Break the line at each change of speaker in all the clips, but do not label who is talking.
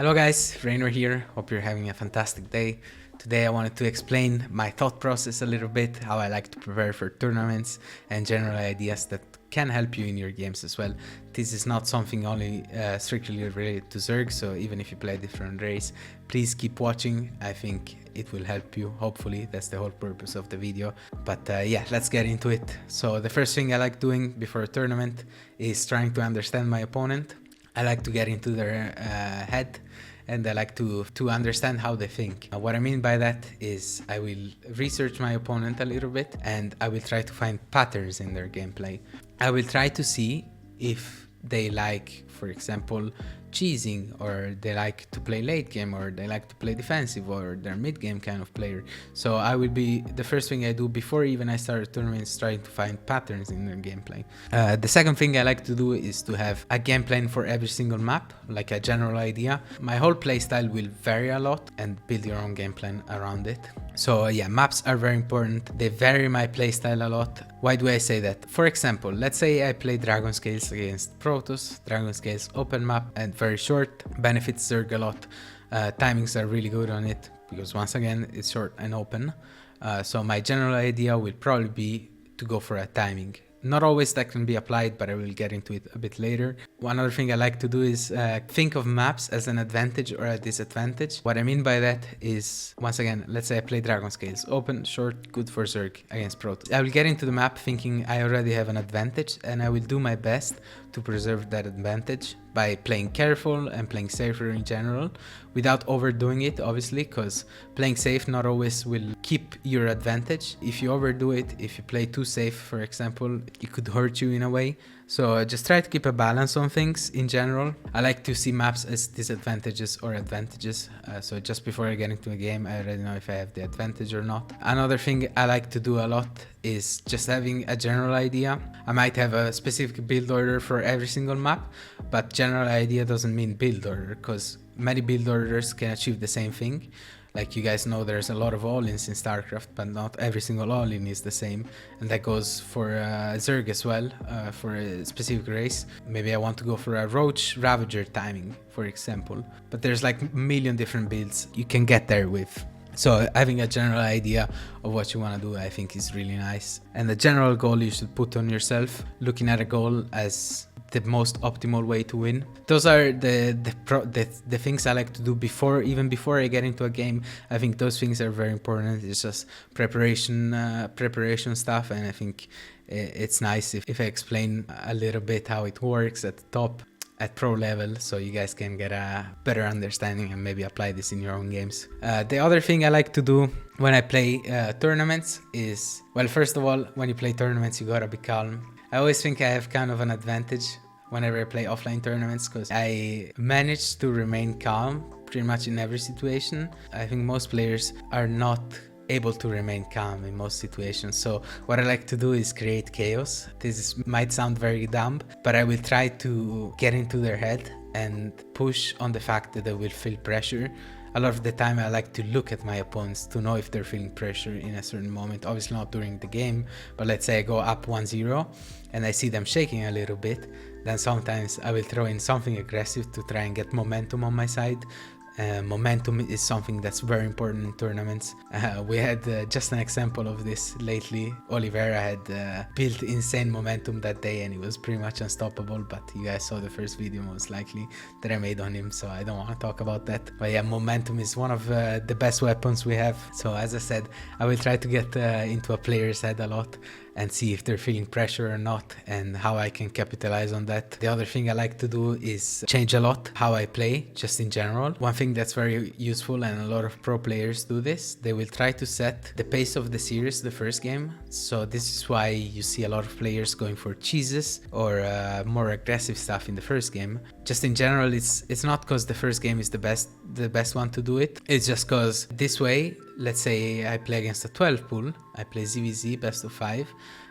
Hello guys, Reynor here. Hope you're having a fantastic day. Today I wanted to explain my thought process a little bit, how I like to prepare for tournaments and general ideas that can help you in your games as well. This is not something only strictly related to Zerg, so even if you play different race, please keep watching. I think it will help you, hopefully. That's the whole purpose of the video. But yeah, let's get into it. So the first thing I like doing before a tournament is trying to understand my opponent. I like to get into their head, and I like to understand how they think. What I mean by that is I will research my opponent a little bit and I will try to find patterns in their gameplay. I will try to see if they like, for example, cheesing, or they like to play late game, or they like to play defensive, or they're mid game kind of player. So I will be, the first thing I do before even I start a tournament is trying to find patterns in their gameplay. The second thing I like to do is to have a game plan for every single map, like a general idea. My whole playstyle will vary a lot, and build your own game plan around it. So yeah, maps are very important. They vary my playstyle a lot. Why do I say that? For example, let's say I play Dragon Scales against Protoss. Dragon Scales open map and very short, benefits Zerg a lot. Timings are really good on it because once again it's short and open. So my general idea will probably be to go for a timing. Not always that can be applied, but I will get into it a bit later. One other thing I like to do is think of maps as an advantage or a disadvantage. What I mean by that is, once again, let's say I play Dragon Scales. Open, short, good for Zerg against Protoss. I will get into the map thinking I already have an advantage, and I will do my best to preserve that advantage by playing careful and playing safer in general, without overdoing it, obviously, because playing safe not always will keep your advantage. If you overdo it, if you play too safe, for example, it could hurt you in a way. So just try to keep a balance on things in general. I like to see maps as disadvantages or advantages. So just before I get into a game, I already know if I have the advantage or not. Another thing I like to do a lot is just having a general idea. I might have a specific build order for every single map, but general idea doesn't mean build order, because many build orders can achieve the same thing. Like you guys know, there's a lot of all-ins in Starcraft, but not every single all-in is the same. And that goes for Zerg as well, for a specific race. Maybe I want to go for a Roach Ravager timing, for example. But there's like a million different builds you can get there with. So having a general idea of what you want to do, I think, is really nice. And the general goal you should put on yourself, looking at a goal as the most optimal way to win. Those are the things I like to do even before I get into a game. I think those things are very important. It's just preparation stuff, and I think it's nice if I explain a little bit how it works at the top, at pro level, so you guys can get a better understanding and maybe apply this in your own games. The other thing I like to do when I play tournaments is, well, first of all, when you play tournaments, you gotta be calm. I always think I have kind of an advantage whenever I play offline tournaments, because I manage to remain calm pretty much in every situation. I think most players are not able to remain calm in most situations. So what I like to do is create chaos. Might sound very dumb, but I will try to get into their head and push on the fact that they will feel pressure. A lot of the time I like to look at my opponents to know if they're feeling pressure in a certain moment. Obviously not during the game, but let's say I go up 1-0 and I see them shaking a little bit, then sometimes I will throw in something aggressive to try and get momentum on my side. Momentum is something that's very important in tournaments. We had just an example of this lately. Oliveira had built insane momentum that day, and he was pretty much unstoppable, but you guys saw the first video most likely that I made on him, so I don't want to talk about that. But yeah, momentum is one of the best weapons we have. So as I said, I will try to get into a player's head a lot and see if they're feeling pressure or not, and how I can capitalize on that. The other thing I like to do is change a lot how I play, just in general. One thing that's very useful, and a lot of pro players do this, they will try to set the pace of the series the first game. So this is why you see a lot of players going for cheeses or more aggressive stuff in the first game. Just in general, it's not because the first game is the best one to do it. It's just because this way, let's say I play against a 12 pool, I play ZVZ best of 5,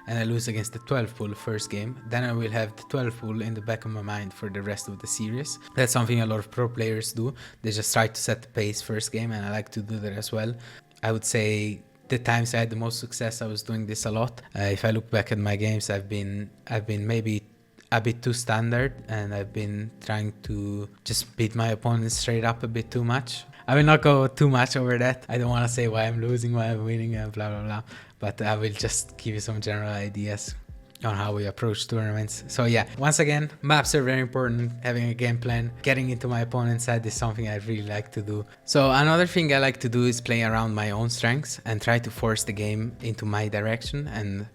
and I lose against the 12 pool first game, then I will have the 12 pool in the back of my mind for the rest of the series. That's something a lot of pro players do. They just try to set the pace first game, and I like to do that as well. I would say the times I had the most success, I was doing this a lot. If I look back at my games, I've been maybe a bit too standard, and I've been trying to just beat my opponents straight up a bit too much. I will not go too much over that. I don't want to say why I'm losing, why I'm winning, and blah blah blah, but I will just give you some general ideas on how we approach tournaments. So yeah, once again, maps are very important. Having a game plan, getting into my opponent's side is something I really like to do. So another thing I like to do is play around my own strengths and try to force the game into my direction, and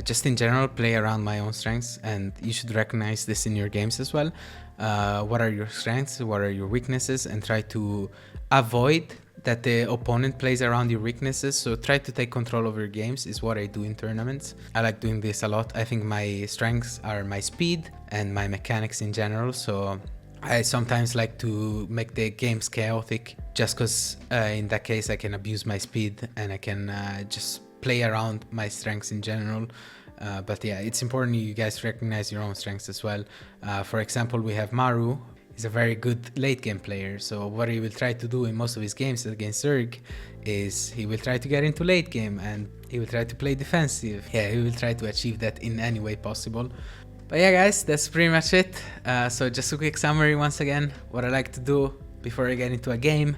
just in general play around my own strengths. And you should recognize this in your games as well. What are your strengths, what are your weaknesses, and try to avoid that the opponent plays around your weaknesses. So try to take control of your games is what I do in tournaments. I like doing this a lot. I think my strengths are my speed and my mechanics in general. So I sometimes like to make the games chaotic just because in that case I can abuse my speed and I can just play around my strengths in general. But yeah, it's important you guys recognize your own strengths as well. For example, we have Maru. He's a very good late game player, so what he will try to do in most of his games against Zerg is he will try to get into late game and he will try to play defensive. Yeah, he will try to achieve that in any way possible. But yeah guys, that's pretty much it. So just a quick summary once again. What I like to do before I get into a game,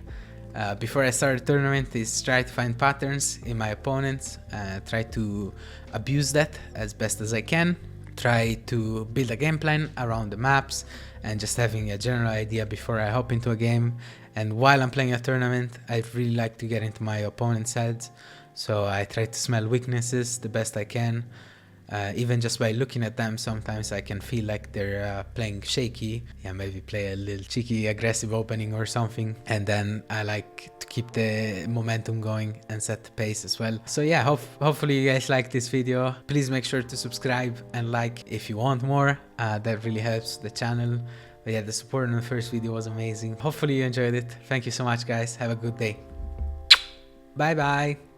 before I start a tournament, is try to find patterns in my opponents, try to abuse that as best as I can, try to build a game plan around the maps and just having a general idea before I hop into a game. And while I'm playing a tournament, I really like to get into my opponent's heads, so I try to smell weaknesses the best I can. Even just by looking at them, sometimes I can feel like they're playing shaky. Yeah, maybe play a little cheeky aggressive opening or something, and then I like to keep the momentum going and set the pace as well. So yeah, hopefully you guys like this video. Please make sure to subscribe and like if you want more. That really helps the channel. But yeah, the support on the first video was amazing. Hopefully you enjoyed it. Thank you so much guys. Have a good day. Bye bye.